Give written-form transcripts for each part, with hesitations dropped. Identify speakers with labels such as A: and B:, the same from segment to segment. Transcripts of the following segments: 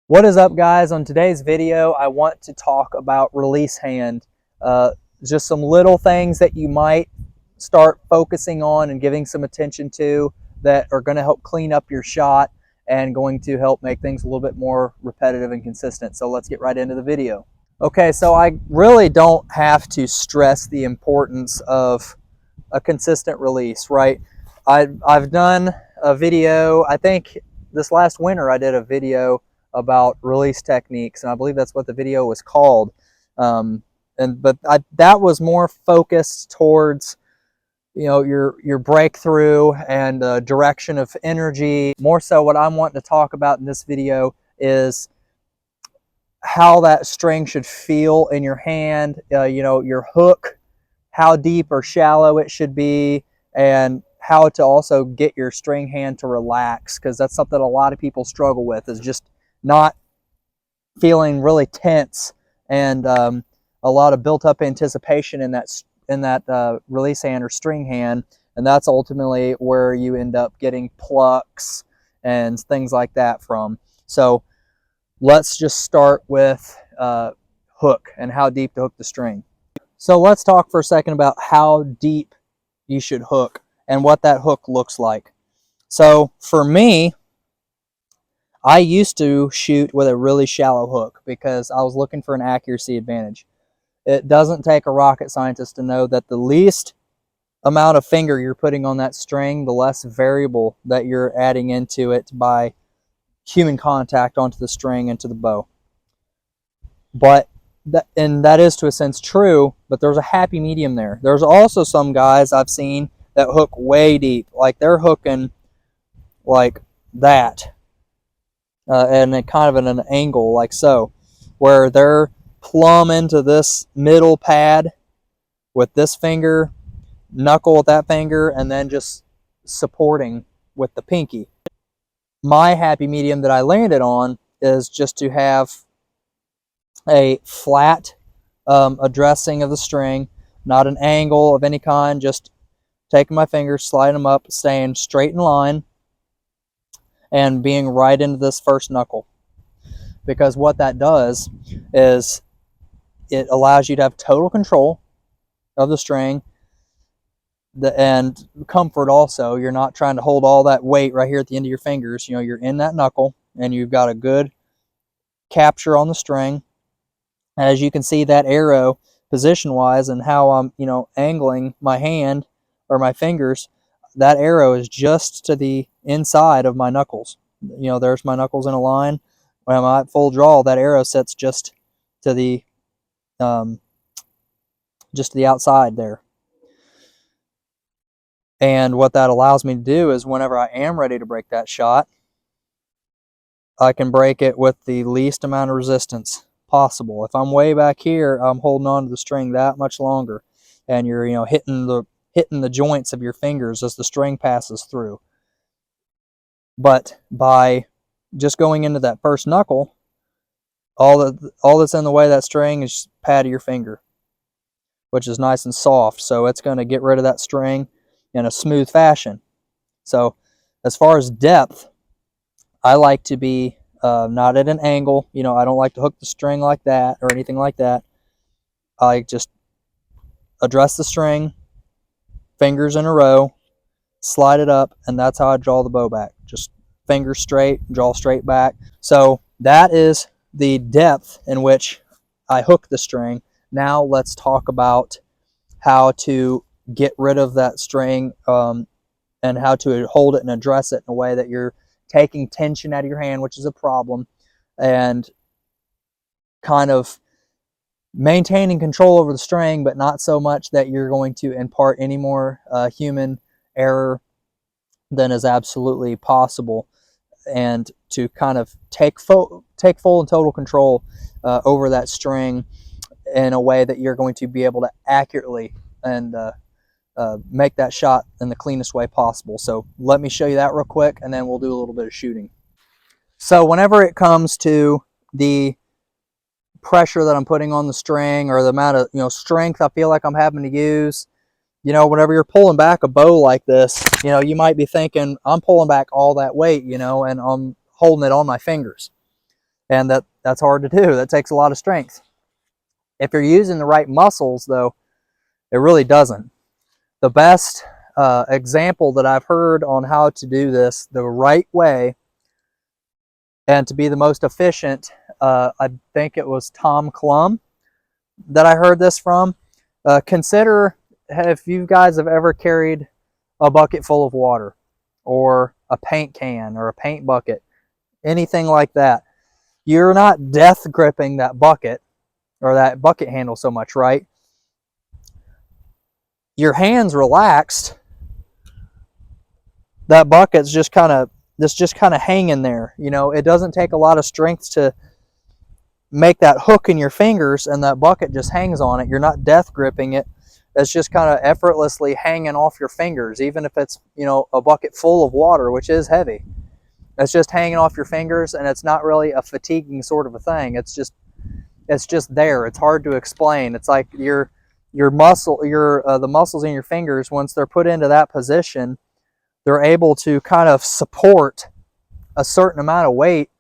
A: What is up, guys? On today's video I want to talk about release hand. Just some little things that you might start focusing on and giving some attention to that are going to help clean up your shot and going to help make things a little bit more repetitive and consistent. So let's get right into the video. Okay, so I really don't have to stress the importance of a consistent release, right? I've done a video, I think this last winter I did a video about release techniques, and I believe that's what the video was called. That was more focused towards, you know, your breakthrough and direction of energy. More so, what I'm wanting to talk about in this video is how that string should feel in your hand. You know, your hook, how deep or shallow it should be, and how to also get your string hand to relax, because that's something a lot of people struggle with, is just not feeling really tense and a lot of built-up anticipation in that release hand or string hand, and that's ultimately where you end up getting plucks and things like that from. So let's just start with hook and how deep to hook the string. So let's talk for a second about how deep you should hook and what that hook looks like. So for me, I used to shoot with a really shallow hook because I was looking for an accuracy advantage. It doesn't take a rocket scientist to know that the least amount of finger you're putting on that string, the less variable that you're adding into it by human contact onto the string and to the bow. And that is to a sense true, but there's a happy medium there. There's also some guys I've seen that hook way deep, like they're hooking like that. And kind of in an angle like so, where they're plumb into this middle pad with this finger, knuckle with that finger, and then just supporting with the pinky. My happy medium that I landed on is just to have a flat addressing of the string, not an angle of any kind, just taking my fingers, sliding them up, staying straight in line, and being right into this first knuckle. Because what that does is it allows you to have total control of the string and comfort also. You're not trying to hold all that weight right here at the end of your fingers. You know, you're in that knuckle and you've got a good capture on the string. And as you can see, that arrow position-wise and how I'm, you know, angling my hand or my fingers, that arrow is just to the inside of my knuckles. You know, there's my knuckles in a line. When I'm at full draw, that arrow sets just to the outside there. And what that allows me to do is whenever I am ready to break that shot, I can break it with the least amount of resistance possible. If I'm way back here, I'm holding on to the string that much longer, and you're, you know, hitting the joints of your fingers as the string passes through. But by just going into that first knuckle, all that's in the way of that string is pad of your finger, which is nice and soft, so it's going to get rid of that string in a smooth fashion. So as far as depth, I like to be not at an angle. You know, I don't like to hook the string like that or anything like that. I just address the string, fingers in a row, slide it up, and that's how I draw the bow back. Just fingers straight, draw straight back. So that is the depth in which I hook the string. Now let's talk about how to get rid of that string and how to hold it and address it in a way that you're taking tension out of your hand, which is a problem, and kind of maintaining control over the string, but not so much that you're going to impart any more human error than is absolutely possible, and to kind of take full and total control over that string in a way that you're going to be able to accurately and make that shot in the cleanest way possible. So let me show you that real quick, and then we'll do a little bit of shooting. So whenever it comes to the pressure that I'm putting on the string, or the amount of, you know, strength I feel like I'm having to use, you know, whenever you're pulling back a bow like this, you know, you might be thinking, I'm pulling back all that weight, you know, and I'm holding it on my fingers. And that's hard to do. That takes a lot of strength. If you're using the right muscles, though, it really doesn't. The best example that I've heard on how to do this the right way and to be the most efficient, I think it was Tom Clum that I heard this from. Consider if you guys have ever carried a bucket full of water or a paint can or a paint bucket, anything like that. You're not death gripping that bucket or that bucket handle so much, right? Your hands relaxed, that bucket's just kind of hanging there. You know, it doesn't take a lot of strength to make that hook in your fingers, and that bucket just hangs on it. You're not death gripping it. It's just kind of effortlessly hanging off your fingers, even if it's, you know, a bucket full of water, which is heavy. It's just hanging off your fingers, and it's not really a fatiguing sort of a thing. It's just there. It's hard to explain. It's like the muscles in your fingers, once they're put into that position, they're able to kind of support a certain amount of weight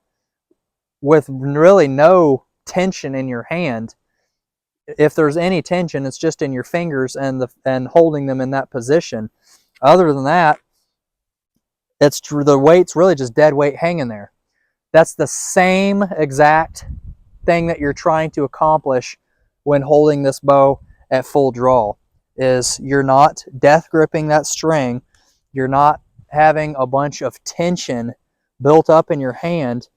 A: with really no tension in your hand. If there's any tension, it's just in your fingers and holding them in that position. Other than that, the weight's really just dead weight hanging there. That's the same exact thing that you're trying to accomplish when holding this bow at full draw. Is you're not death gripping that string. You're not having a bunch of tension built up in your hand.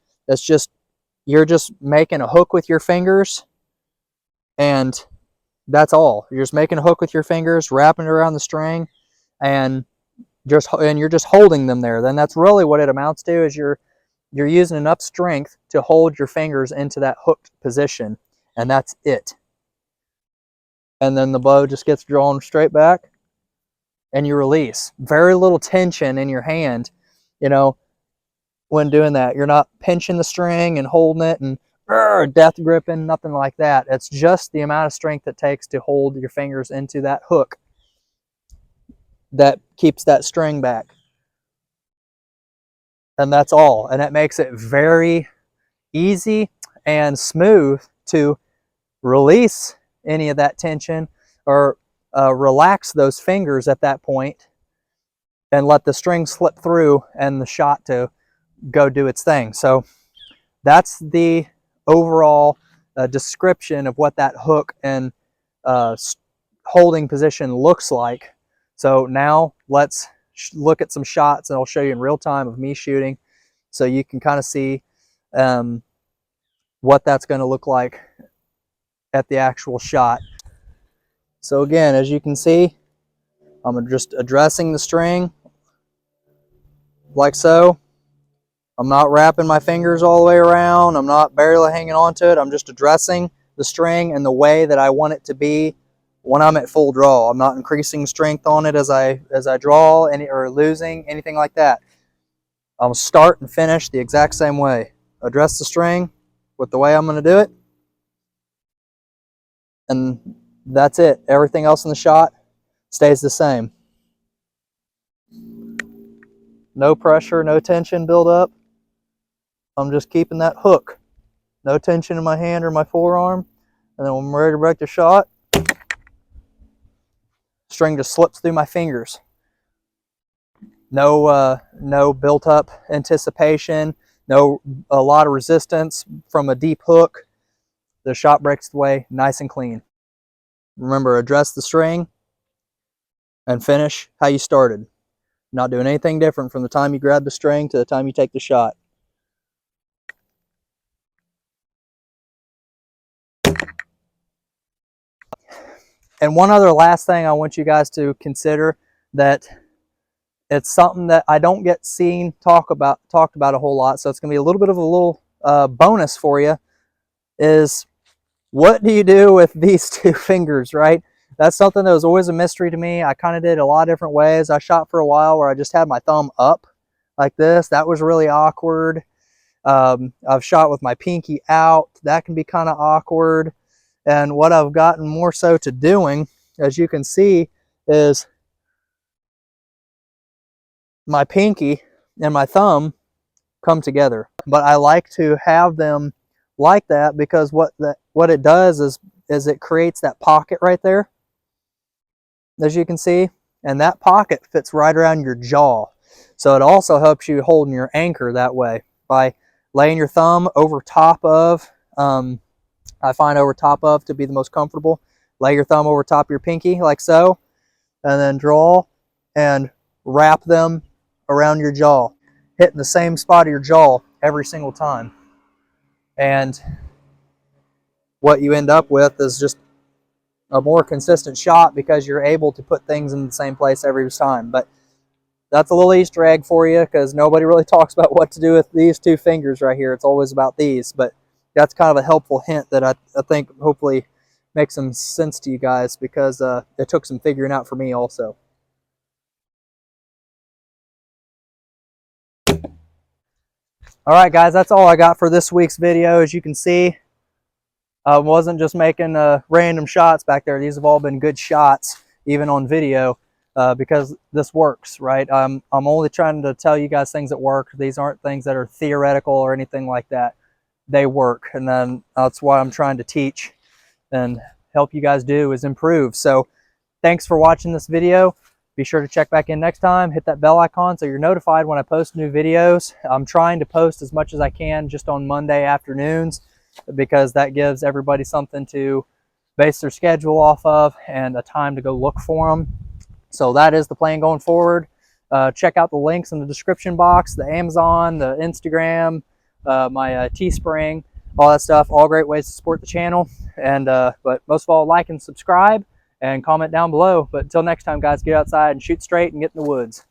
A: You're just making a hook with your fingers, and that's all. You're just making a hook with your fingers, wrapping it around the string, and you're just holding them there. Then that's really what it amounts to, is you're using enough strength to hold your fingers into that hooked position, and that's it. And then the bow just gets drawn straight back, and you release. Very little tension in your hand, you know, when doing that. You're not pinching the string and holding it and death gripping, nothing like that. It's just the amount of strength it takes to hold your fingers into that hook that keeps that string back. And that's all. And it makes it very easy and smooth to release any of that tension or relax those fingers at that point and let the string slip through and the shot to go do its thing. So that's the overall description of what that hook and holding position looks like. So now let's look at some shots, and I'll show you in real time of me shooting, so you can kind of see what that's going to look like at the actual shot. So again, as you can see, I'm just addressing the string like so. I'm not wrapping my fingers all the way around. I'm not barely hanging onto it. I'm just addressing the string in the way that I want it to be when I'm at full draw. I'm not increasing strength on it as I draw or losing anything like that. I'll start and finish the exact same way. Address the string with the way I'm going to do it, and that's it. Everything else in the shot stays the same. No pressure, no tension build up. I'm just keeping that hook. No tension in my hand or my forearm. And then when I'm ready to break the shot, string just slips through my fingers. No built up anticipation, a lot of resistance from a deep hook. The shot breaks away nice and clean. Remember, address the string and finish how you started. Not doing anything different from the time you grab the string to the time you take the shot. And one other last thing I want you guys to consider, that it's something that I don't get talked about a whole lot, so it's going to be a little bit of a little bonus for you, is what do you do with these two fingers, right? That's something that was always a mystery to me. I kind of did a lot of different ways. I shot for a while where I just had my thumb up like this. That was really awkward. I've shot with my pinky out. That can be kind of awkward. And what I've gotten more so to doing, as you can see, is my pinky and my thumb come together. But I like to have them like that because what it does is it creates that pocket right there, as you can see, and that pocket fits right around your jaw. So it also helps you holding your anchor that way by laying your thumb over top of, I find over top of to be the most comfortable. Lay your thumb over top of your pinky like so, and then draw and wrap them around your jaw, hitting the same spot of your jaw every single time. And what you end up with is just a more consistent shot because you're able to put things in the same place every time. But that's a little Easter egg for you because nobody really talks about what to do with these two fingers right here. It's always about these, but that's kind of a helpful hint that I think hopefully makes some sense to you guys because it took some figuring out for me also. All right, guys, that's all I got for this week's video. As you can see, I wasn't just making random shots back there. These have all been good shots, even on video, because this works, right? I'm only trying to tell you guys things that work. These aren't things that are theoretical or anything like that. They work, and then that's what I'm trying to teach and help you guys do is improve. So thanks for watching this video. Be sure to check back in next time. Hit that bell icon so you're notified when I post new videos. I'm trying to post as much as I can just on Monday afternoons because that gives everybody something to base their schedule off of and a time to go look for them. So that is the plan going forward. Check out the links in the description box, the Amazon, the Instagram, my Teespring, all that stuff. All great ways to support the channel. And but most of all, like and subscribe and comment down below. But until next time, guys, get outside and shoot straight and get in the woods.